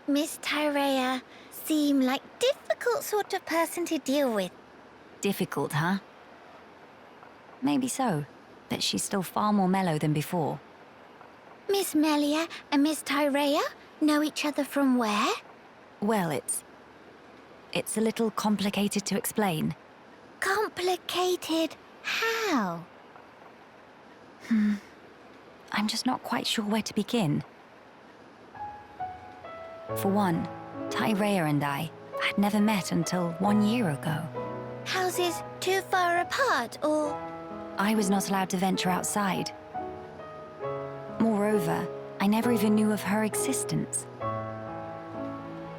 Miss Tyrea seem like difficult sort of person to deal with. Difficult, huh? Maybe so, but she's still far more mellow than before. Miss Melia and Miss Tyrea know each other from where? Well, it's a little complicated to explain. Complicated how? I'm just not quite sure where to begin. For one, Tyrea and I had never met until 1 year ago. Houses too far apart, or...? I was not allowed to venture outside. Moreover, I never even knew of her existence.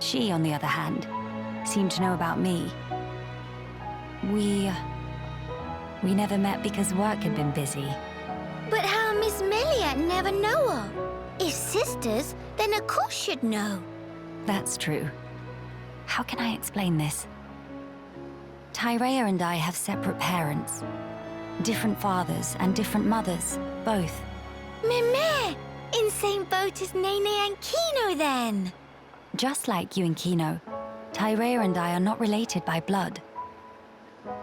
She, on the other hand, seemed to know about me. We never met because work had been busy. But how Miss Melia never know her? If sisters, then of course she'd know. That's true. How can I explain this? Tyrea and I have separate parents. Different fathers and different mothers, both. Meme! In same boat as Nene and Kino, then. Just like you and Kino, Tyrea and I are not related by blood.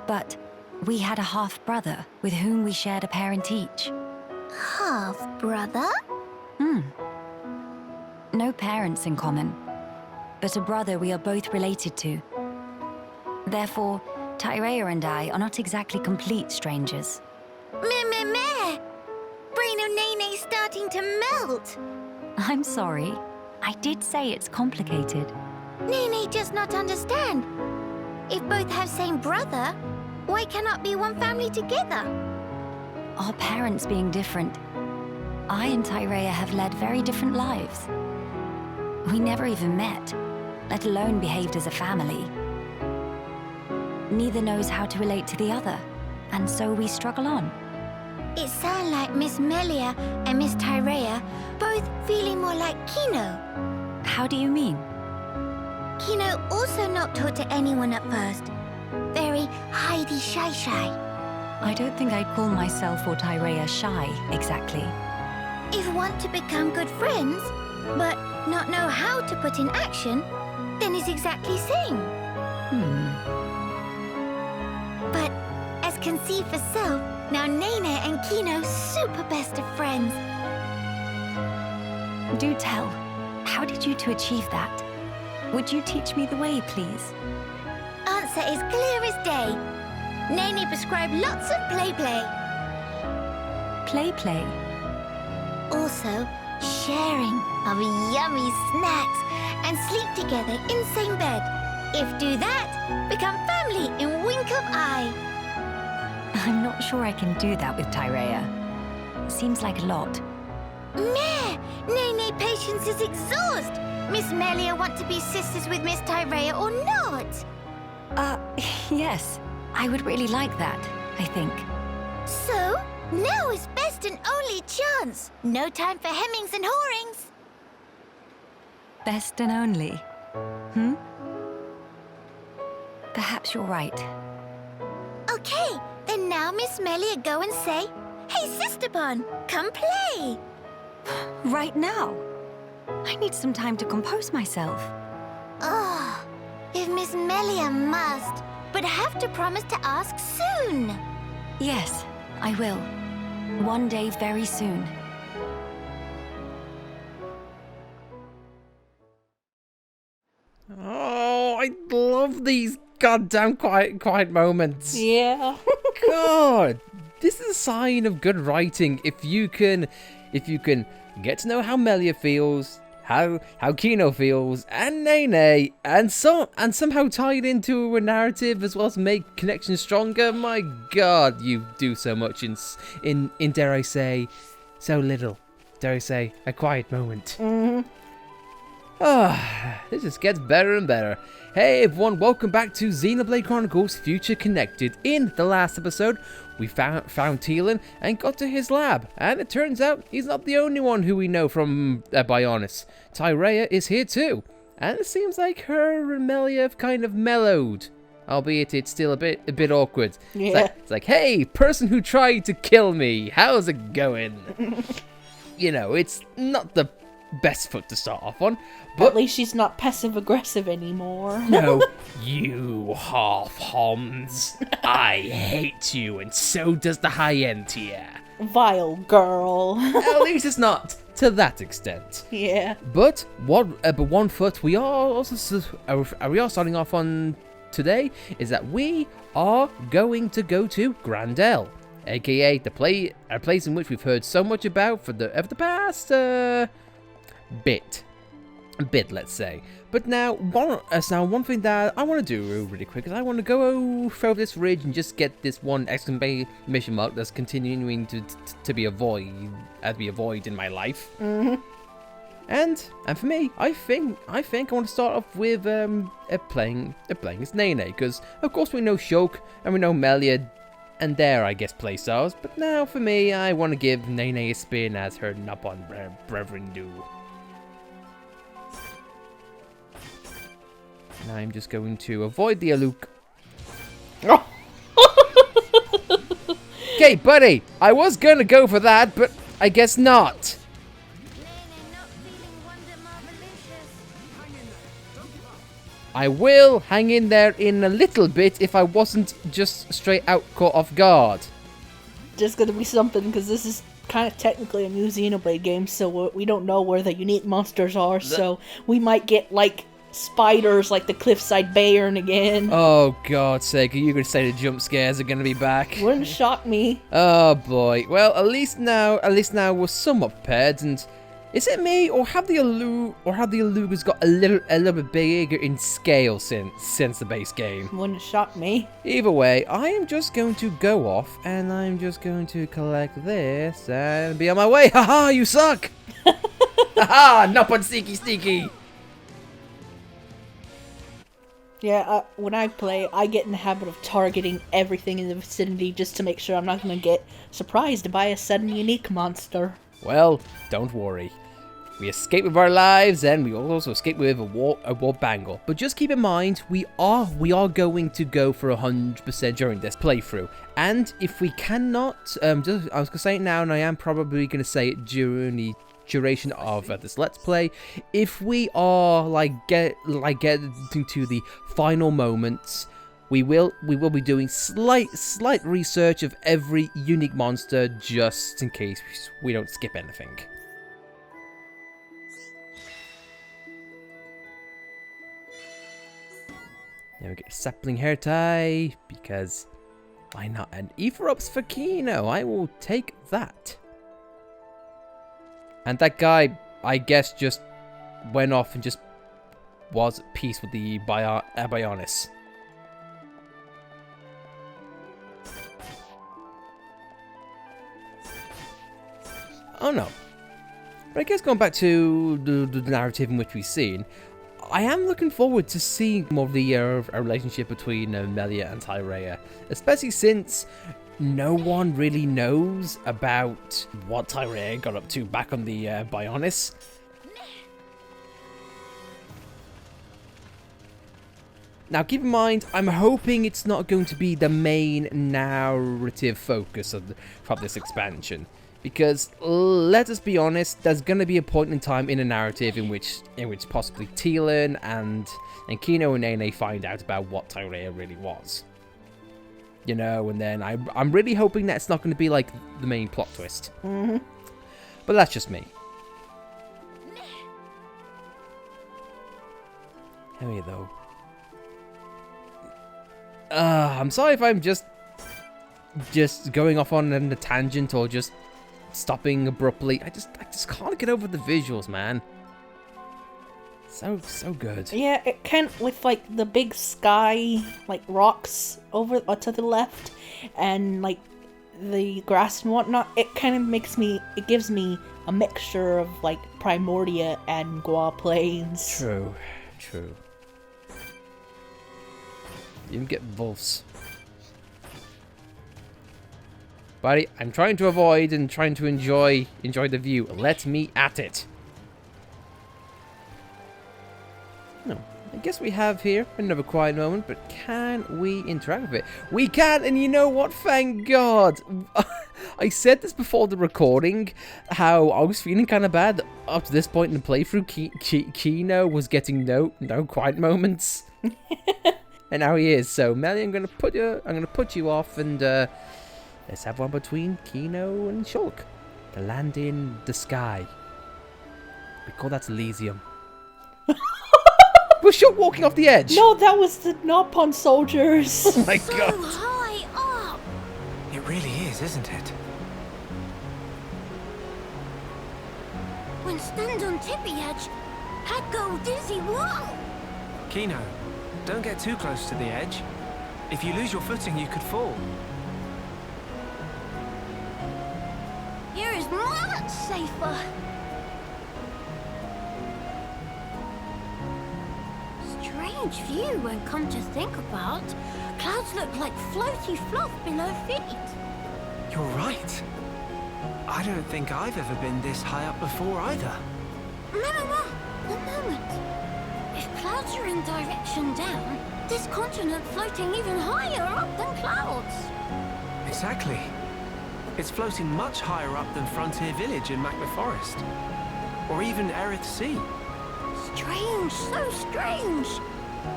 But we had a half-brother with whom we shared a parent each. Half-brother? No parents in common, but a brother we are both related to. Therefore, Tyrea and I are not exactly complete strangers. Meh! Brain of Nene's starting to melt. I'm sorry. I did say it's complicated. Nene does not understand. If both have same brother, why cannot be one family together? Our parents being different, I and Tyrea have led very different lives. We never even met, let alone behaved as a family. Neither knows how to relate to the other, and so we struggle on. It sounds like Miss Melia and Miss Tyrea both feeling more like Kino. How do you mean? Kino also not taught to anyone at first. Very hidey shy. I don't think I'd call myself or Tyrea shy, exactly. If want to become good friends, but not know how to put in action, then it's exactly same. But as can see for self, now Nene and Kino super best of friends. Do tell, how did you two achieve that? Would you teach me the way, please? Answer is clear as day. Nene prescribed lots of play. Play? Also, sharing of yummy snacks and sleep together in same bed. If do that, become family in wink of eye. I'm not sure I can do that with Tyrea. Seems like a lot. Meh! Nene patience is exhaust. Miss Melia want to be sisters with Miss Tyrea or not? Yes. I would really like that, I think. So, now is best and only chance. No time for hemmings and hawings. Best and only. Perhaps you're right. Okay, then now Miss Melia go and say, "Hey, Sister Bon, come play." Right now? I need some time to compose myself. If Miss Melia must, but have to promise to ask soon. Yes, I will. One day very soon. Oh, I love these goddamn quiet moments. Yeah. God, this is a sign of good writing. If you can get to know how Melia feels, how Kino feels, and Nene, and somehow tie it into a narrative as well as make connections stronger. My God, you do so much in dare I say, so little. Dare I say, a quiet moment. This just gets better and better. Hey everyone, welcome back to Xenoblade Chronicles Future Connected. In the last episode, we found Teelan and got to his lab, and it turns out he's not the only one who we know from Bionis. Tyrea is here too, and it seems like her and Melia have kind of mellowed. albeit it's still a bit awkward. Yeah. It's like, hey, person who tried to kill me, how's it going? You know, it's not the best foot to start off on, but At least she's not passive-aggressive anymore. no, you half-homs. I hate you, and so does the high-end tier. Vile girl. At least it's not to that extent. Yeah. But one foot we are also we are starting off on today is that we are going to go to Gran Dell, aka a place in which we've heard so much about for the past bit, let's say. But now one thing that I want to do really quick is I want to go over this ridge and just get this one exclamation mark that's continuing to be a void in my life. Mm-hmm. And for me, I think I want to start off with playing as Nene, because of course we know Shulk and we know Melia and their, I guess, playstyles. But now for me, I want to give Nene a spin as her Nopon brethren do. And I'm just going to avoid the Aluk. Okay, buddy, I was gonna go for that, but I guess not. I will hang in there in a little bit if I wasn't just straight out caught off guard. Just gonna be something, because this is kind of technically a new Xenoblade game, so we don't know where the unique monsters are, so we might get, like, spiders like the Cliffside Bayern again. Oh, God's sake, are you going to say the jump scares are going to be back? Wouldn't shock me. Oh, boy. Well, at least now we're somewhat prepared, and is it me, or have the Alugas got a little bit bigger in scale since the base game? Wouldn't shock me. Either way, I am just going to go off, and I'm just going to collect this, and be on my way. Haha, you suck! Haha, Nopon sneaky! Yeah, when I play, I get in the habit of targeting everything in the vicinity just to make sure I'm not going to get surprised by a sudden unique monster. Well, don't worry. We escape with our lives, and we also escape with a war bangle. But just keep in mind, we are going to go for 100% during this playthrough. And if we cannot, I was going to say it now, and I am probably going to say it during the duration of this Let's Play. If we are getting to the final moments, we will be doing slight research of every unique monster just in case we don't skip anything. Now we get a sapling hair tie, because why not? And Etherops for Kino, I will take that. And that guy, I guess, just went off and just was at peace with the Bionis. Oh no. But I guess going back to the narrative in which we've seen, I am looking forward to seeing more of the relationship between Melia and Tyrea, especially since no one really knows about what Tyrea got up to back on the Bionis. Now keep in mind, I'm hoping it's not going to be the main narrative focus of this expansion. Because, let us be honest, there's going to be a point in time in a narrative in which possibly Teelan and Kino and Nene find out about what Tyrea really was. You know, and then I'm really hoping that it's not going to be like the main plot twist. Mm-hmm. But that's just me. How are you, though? I'm sorry if I'm just going off on a tangent or just stopping abruptly. I just can't get over the visuals, man. So good. Yeah, it kind of, with like the big sky, like rocks over to the left, and like the grass and whatnot. It kind of gives me a mixture of like Primordia and Gua Plains. True. You can get wolves. Buddy, I'm trying to avoid and trying to enjoy the view. Let me at it. No, I guess we have here another quiet moment, but can we interact with it? We can, and you know what? Thank God. I said this before the recording, how I was feeling kind of bad up to this point in the playthrough. Kino was getting no quiet moments, and now he is. So Melly, I'm gonna put you off, and let's have one between Kino and Shulk to land in the sky. We call that Elysium. Was Shulk walking off the edge? No, that was the Nopon soldiers. Oh my So God. high up. It really is, isn't it? When stand on tippy edge, I'd go dizzy. Whoa! Kino, don't get too close to the edge. If you lose your footing, you could fall. Here is much safer. Strange view when come to think about. Clouds look like floaty fluff below feet. You're right. I don't think I've ever been this high up before either. No. One moment. If clouds are in direction down, this continent floating even higher up than clouds. Exactly. It's floating much higher up than Frontier Village in Magna Forest. Or even Erith Sea. Strange, so strange.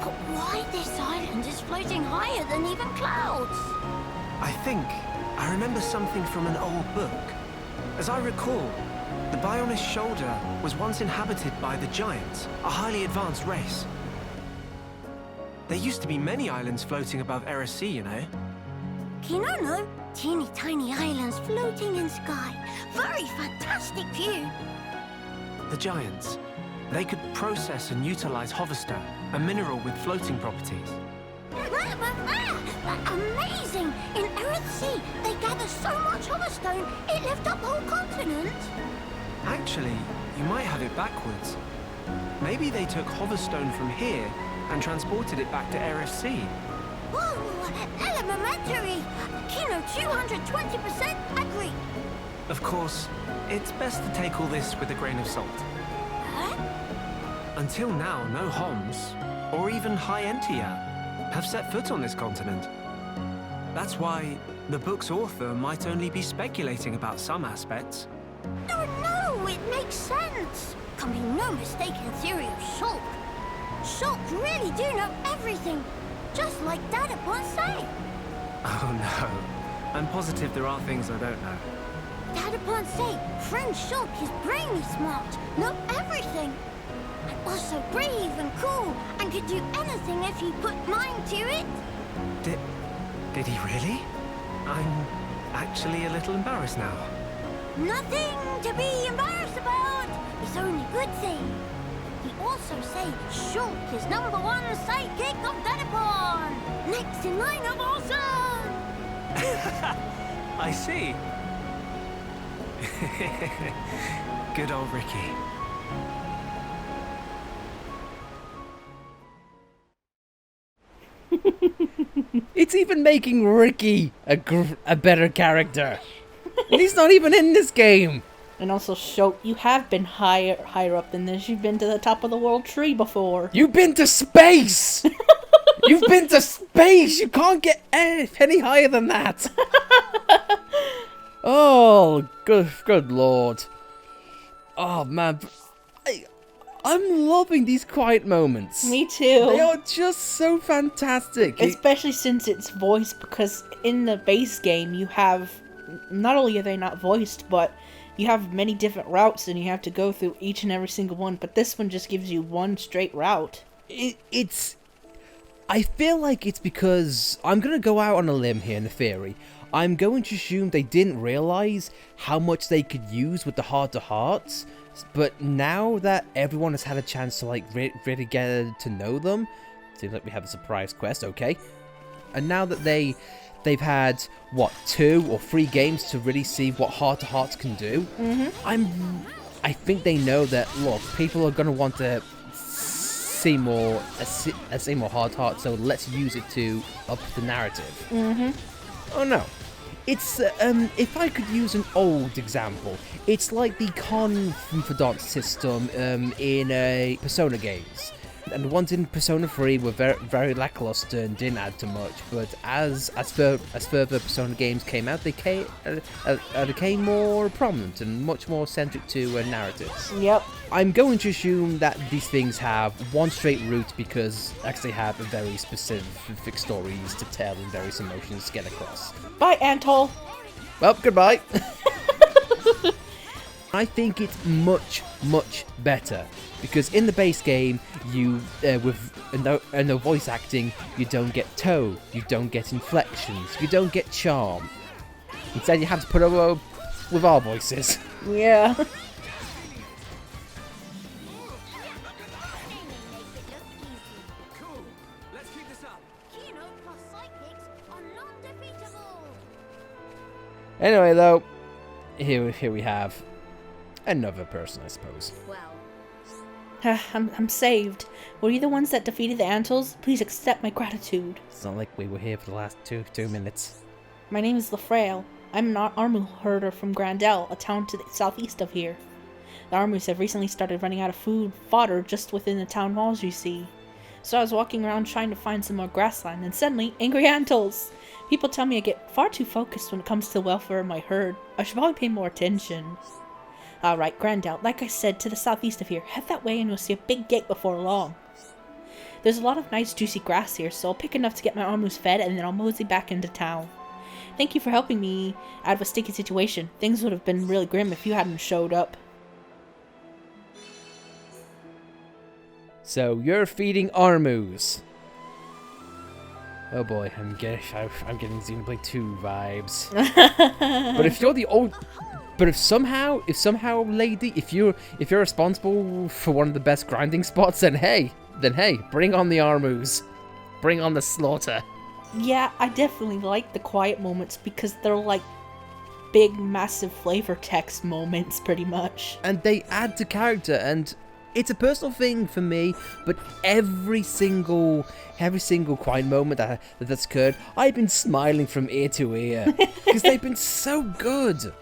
But why this island is floating higher than even clouds? I remember something from an old book. As I recall, the Bionis Shoulder was once inhabited by the Giants, a highly advanced race. There used to be many islands floating above Erith Sea, you know. Kinono, teeny tiny islands floating in sky. Very fantastic view. The Giants. They could process and utilize hoverstone, a mineral with floating properties. Amazing! In Erith Sea, they gather so much hoverstone, it lifts up whole continent. Actually, you might have it backwards. Maybe they took hoverstone from here and transported it back to Erith Sea. Whoa! Elementary! Kino 220% agree. Of course, it's best to take all this with a grain of salt. Huh? Until now, no Homs, or even High Entia, have set foot on this continent. That's why the book's author might only be speculating about some aspects. No, it makes sense. Can be no mistaken theory of Shulk. Shulk really do know everything, just like Dad upon say. Oh no, I'm positive there are things I don't know. Dad upon say, friend Shulk is brainy smart, know everything. And also brave and cool, and could do anything if you put mind to it. Did he really? I'm actually a little embarrassed now. Nothing to be embarrassed about. It's only good thing. He also say Shulk is #1 sidekick of Dadapon. Next in line of awesome. I see. Good old Ricky. It's even making Ricky a better character. And he's not even in this game. And also, Shulk, you have been higher up than this. You've been to the top of the world tree before. You've been to space. You've been to space. You can't get any higher than that. Oh, good lord. Oh man, I'm loving these quiet moments. Me too. They are just so fantastic. Especially since it's voiced, because in the base game you have, not only are they not voiced, but you have many different routes and you have to go through each and every single one, but this one just gives you one straight route. I feel like it's because, I'm going to go out on a limb here in the theory. I'm going to assume they didn't realize how much they could use with the heart-to-hearts, but now that everyone has had a chance to like really get to know them, seems like we have a surprise quest, okay? And now that they've had, what, 2 or 3 games to really see what heart-to-hearts can do, I think they know that, look, people are going to want to see more heart-to-hearts, so let's use it to up the narrative. Oh no. It's, if I could use an old example, it's like the Confidant system in Persona games. and the ones in Persona 3 were very lackluster and didn't add too much. But as further Persona games came out, they became more prominent and much more centric to narratives. Yep. I'm going to assume that these things have one straight route because they have very specific stories to tell and various emotions to get across. Bye, Antol. Well, goodbye. I think it's much better because in the base game, you with no voice acting, you don't get tone, you don't get inflections, you don't get charm. Instead, you have to put up with our voices. Yeah. Cool. Let's keep this up. Kino plus psychics are non-defeatable. Anyway, though, here we have another person, I suppose. Well, I'm saved. Were you the ones that defeated the Antols? Please accept my gratitude. It's not like we were here for the last two minutes. My name is Lafrail. I'm an armor herder from Gran Dell, a town to the southeast of here. The armors have recently started running out of fodder just within the town walls, you see. So I was walking around trying to find some more grassland, and suddenly, angry Antols! People tell me I get far too focused when it comes to the welfare of my herd. I should probably pay more attention. Alright, Gran Dell, like I said, to the southeast of here. Head that way and you'll see a big gate before long. There's a lot of nice juicy grass here, so I'll pick enough to get my armors fed and then I'll mosey back into town. Thank you for helping me out of a sticky situation. Things would have been really grim if you hadn't showed up. So you're feeding Armus. Oh boy, I'm getting Xenoblade 2 vibes. But if you're the old, but if somehow, lady, if you're responsible for one of the best grinding spots, then hey, bring on the Armus, bring on the slaughter. Yeah, I definitely like the quiet moments because they're like big, massive flavor text moments, pretty much. And they add to character, and it's a personal thing for me, but every single quiet moment that's occurred, I've been smiling from ear to ear because they've been so good.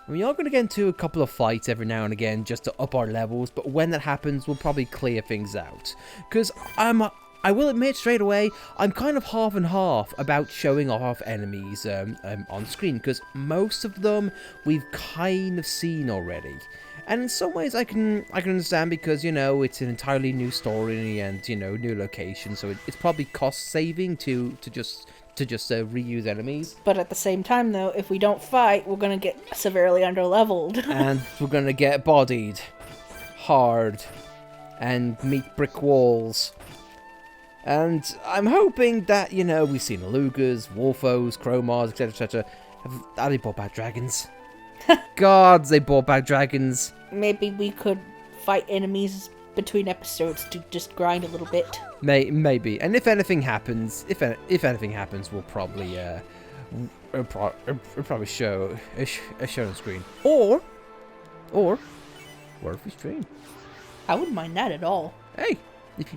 We are going to get into a couple of fights every now and again just to up our levels, but when that happens, we'll probably clear things out. Because I will admit straight away, I'm kind of half and half about showing off enemies on screen, because most of them we've kind of seen already. And in some ways I can understand because, you know, it's an entirely new story and, you know, new location, so it's probably cost saving to just reuse enemies. But at the same time, though, if we don't fight, we're gonna get severely underleveled. And we're gonna get bodied hard and meet brick walls. And I'm hoping that, you know, we've seen Alugas, Wolfos, Chromars, etc. They brought back dragons. Gods, they brought back dragons. Maybe we could fight enemies between episodes to just grind a little bit. Maybe. And if anything happens, we'll probably probably show on screen. Or what if we stream? I wouldn't mind that at all. Hey,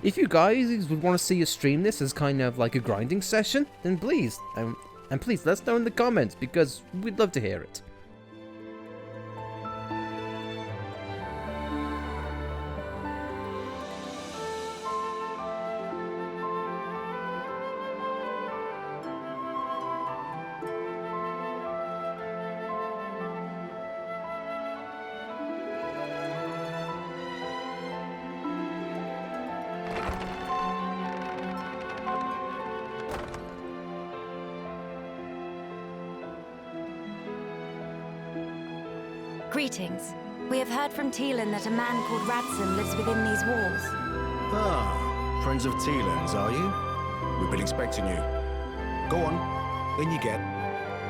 if you guys would want to see us stream this as kind of like a grinding session, then please, and please let us know in the comments because we'd love to hear it. Greetings. We have heard from Teelan that a man called Radson lives within these walls. Ah, friends of Teelan's, are you? We've been expecting you. Go on, in you get.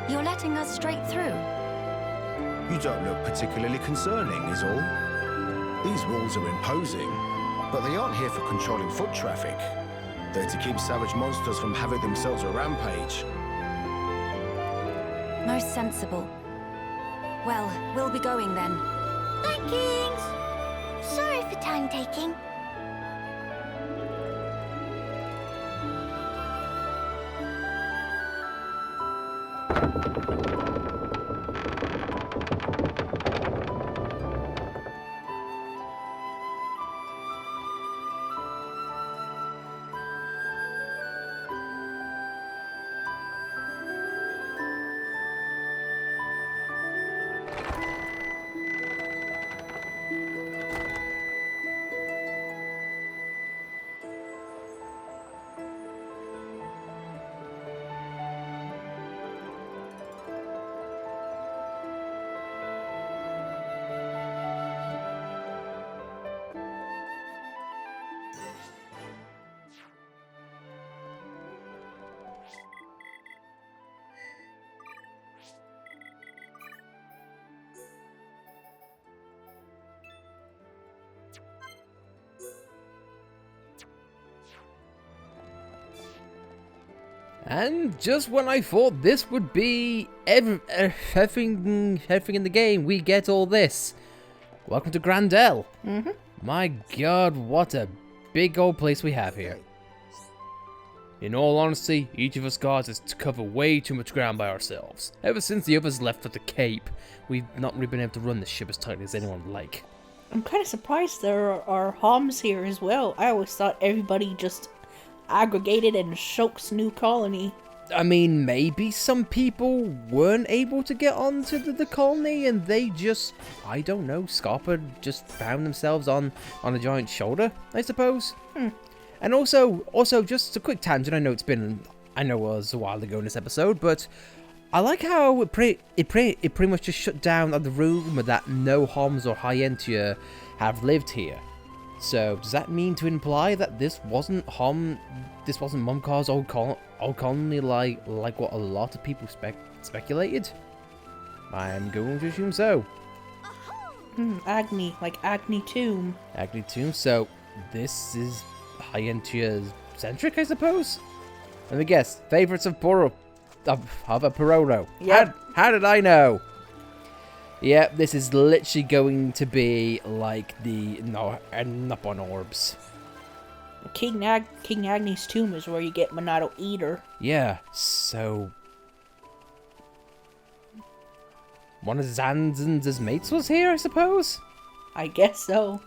You're letting us straight through. You don't look particularly concerning, is all. These walls are imposing, but they aren't here for controlling foot traffic. They're to keep savage monsters from having themselves a rampage. Most sensible. Well, we'll be going then. Thank Kings. Sorry for time taking. And just when I thought this would be everything in the game, we get all this. Welcome to Gran Dell. My god, what a big old place we have here. In all honesty, each of us guards has to cover way too much ground by ourselves. Ever since the others left for the Cape, we've not really been able to run the ship as tightly as anyone would like. I'm kind of surprised there are Homs here as well. I always thought everybody just aggregated in Shulk's new colony. I mean, maybe some people weren't able to get onto the colony and they just, I don't know, Scarpa just found themselves on a giant shoulder, I suppose. And also, just a quick tangent. I know it was a while ago in this episode, but I like how it pretty much just shut down the rumor that no Homs or Hyentia have lived here. So does that mean to imply that this wasn't Mumkar's old colony like what a lot of people speculated? I'm going to assume so. Agni, like Agni Tomb. Agni Tomb. So this is Hyentia's centric, I suppose. Let me guess. Favorites of a Pororo. Yep. How did I know? Yeah, this is literally going to be like the Nopon orbs. King Agni's tomb is where you get Monado Eater. Yeah, so one of Zanzan's mates was here, I suppose? I guess so.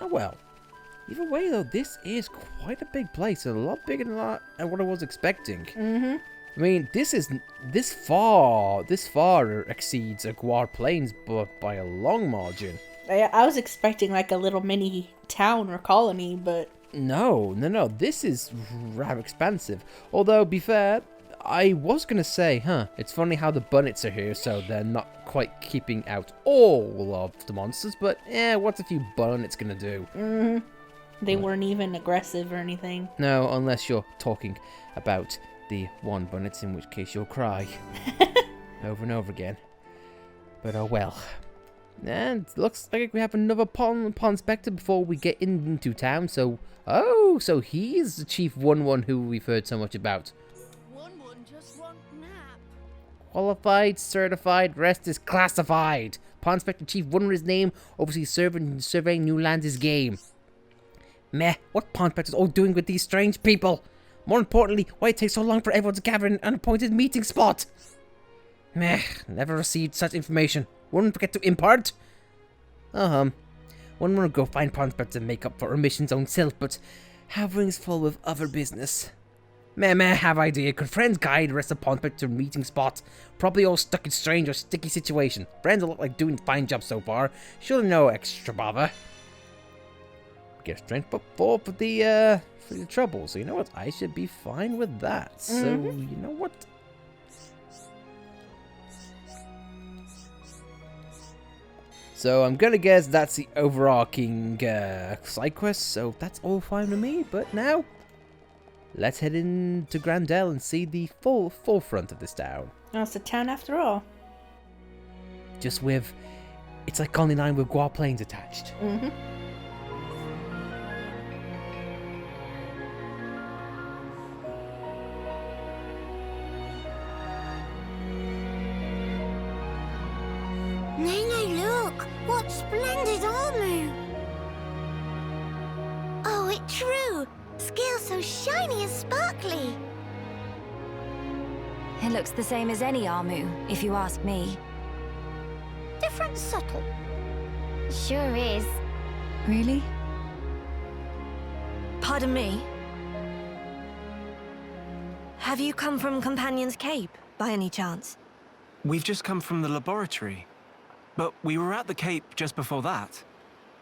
Oh well. Either way though, this is quite a big place, and a lot bigger than what I was expecting. I mean, this far exceeds Aguar Plains, but by a long margin. I was expecting like a little mini town or colony, but No, this is rather expansive. Although, be fair, I was gonna say, it's funny how the Bunnets are here, so they're not quite keeping out all of the monsters, but what's a few Bunnets gonna do? they weren't even aggressive or anything. No, unless you're talking about the one Bunnets, in which case you'll cry over and over again. But oh well. And looks like we have another Pawn Spectre before we get into town. So he's the Chief 1-1 who we've heard so much about. 1-1 just want nap. Qualified, certified, rest is classified. Pawn Spectre Chief 1 his name, oversees surveying new lands his game. Meh, what Pawn Spectre's all doing with these strange people? More importantly, why it takes so long for everyone to gather in an appointed meeting spot? Meh, never received such information. Wouldn't forget to impart? One wanna go find Pawn Spectre and make up for omission's own self, but have rings full with other business. Meh, have idea. Could friends guide the rest of Pawn Spectre to meeting spot? Probably all stuck in strange or sticky situation. Friends look like doing fine job so far. Surely no extra bother. Get strength but 4 for the trouble. So you know what? I should be fine with that. So you know what? So I'm gonna guess that's the overarching side quest. So that's all fine with me. But now, let's head into Gran Dell and see the full front of this town. Oh, it's a town after all. Just with, it's like Colony 9 with Guar Plains attached. Nene, look! What splendid armor! Oh, it's true! Scales so shiny and sparkly! It looks the same as any Armu, if you ask me. Different subtle. Sure is. Really? Pardon me? Have you come from Companion's Cape, by any chance? We've just come from the laboratory. But we were at the Cape just before that.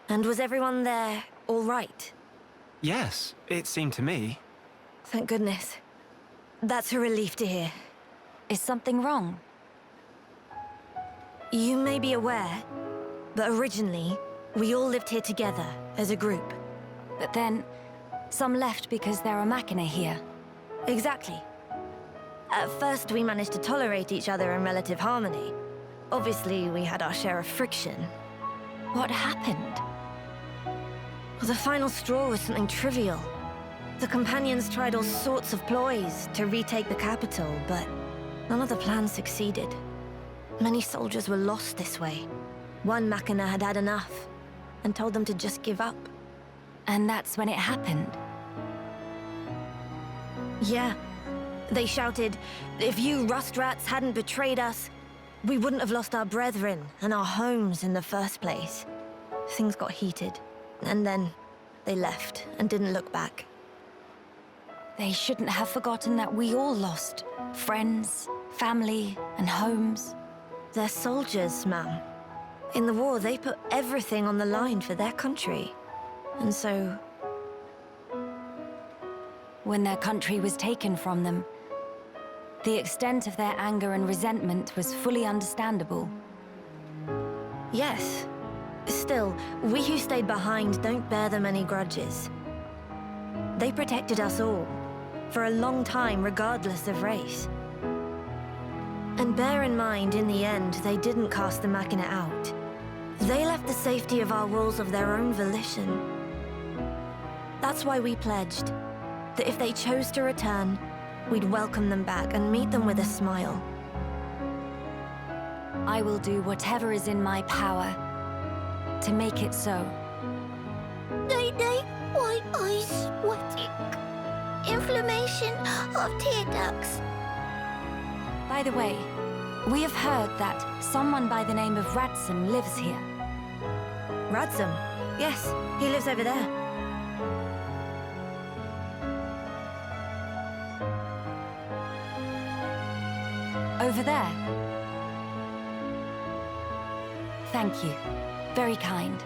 And was everyone there all right? Yes, it seemed to me. Thank goodness. That's a relief to hear. Is something wrong? You may be aware, but originally, we all lived here together, as a group. But then, some left because there are Machina here. Exactly. At first, we managed to tolerate each other in relative harmony. Obviously, we had our share of friction. What happened? Well, the final straw was something trivial. The companions tried all sorts of ploys to retake the capital, but none of the plans succeeded. Many soldiers were lost this way. One Machina had had enough and told them to just give up. And that's when it happened. Yeah. They shouted, if you rust rats hadn't betrayed us, we wouldn't have lost our brethren and our homes in the first place. Things got heated, and then they left and didn't look back. They shouldn't have forgotten that we all lost friends, family, and homes. They're soldiers, ma'am. In the war, they put everything on the line for their country. And so... when their country was taken from them, the extent of their anger and resentment was fully understandable. Yes. Still, we who stayed behind don't bear them any grudges. They protected us all, for a long time, regardless of race. And bear in mind, in the end, they didn't cast the Machina out. They left the safety of our walls of their own volition. That's why we pledged that if they chose to return, we'd welcome them back and meet them with a smile. I will do whatever is in my power to make it so. Day, white eyes sweating. Inflammation of tear ducts. By the way, we have heard that someone by the name of Radson lives here. Radsom? Yes, he lives over there. Over there. Thank you. Very kind.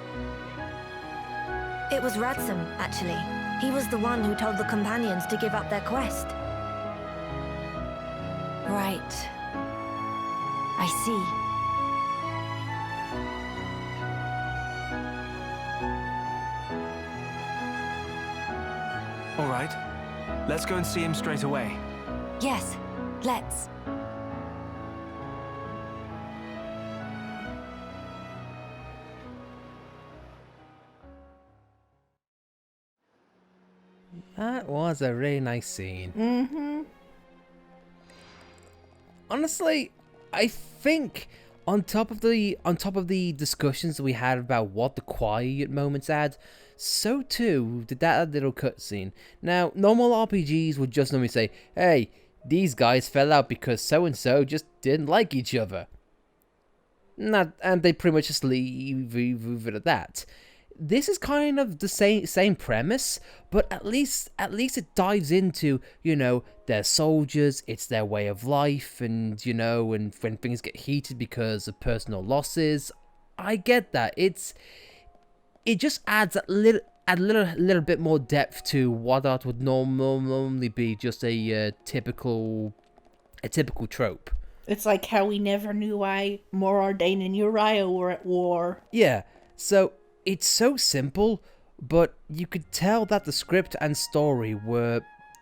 It was Radsom, actually. He was the one who told the companions to give up their quest. Right. I see. All right. Let's go and see him straight away. Yes, let's. That was a really nice scene. Mm-hmm. Honestly, I think on top of the discussions that we had about what the quiet moments add, so too did that little cutscene. Now, normal RPGs would just normally say, "Hey, these guys fell out because so and so just didn't like each other," and they pretty much just leave it at that. This is kind of the same premise, but at least it dives into, you know, they're soldiers, it's their way of life, and, you know, and when things get heated because of personal losses, I get that. It just adds a little bit more depth to what that would normally be just a typical trope. It's like how we never knew why Morardain and Uriah were at war. Yeah, so it's so simple, but you could tell that the script and story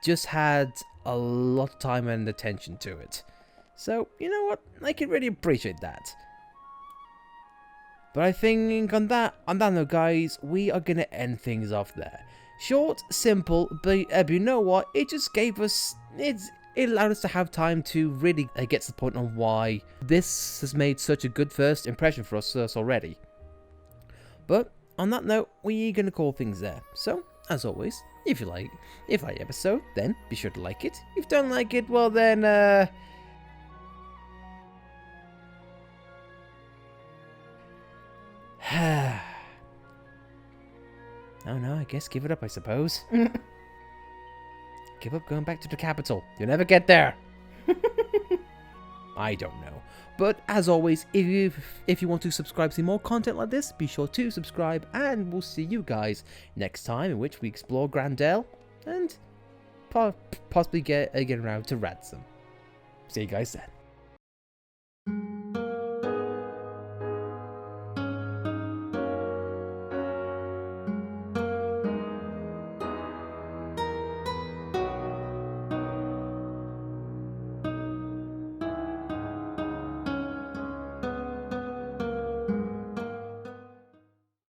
just had a lot of time and attention to it. So, you know what? I can really appreciate that. But I think on that note, guys, we are going to end things off there. Short, simple, but you know what? It just gave us... It allowed us to have time to really get to the point on why this has made such a good first impression for us already. But on that note, we're going to call things there. So, as always, if you like the episode, then be sure to like it. If you don't like it, well then, oh no, I guess give it up, I suppose. Give up going back to the capital. You'll never get there. I don't know. But as always, if you want to subscribe to see more content like this, be sure to subscribe, and we'll see you guys next time, in which we explore Gran Dell and possibly get around to Radsom. See you guys then.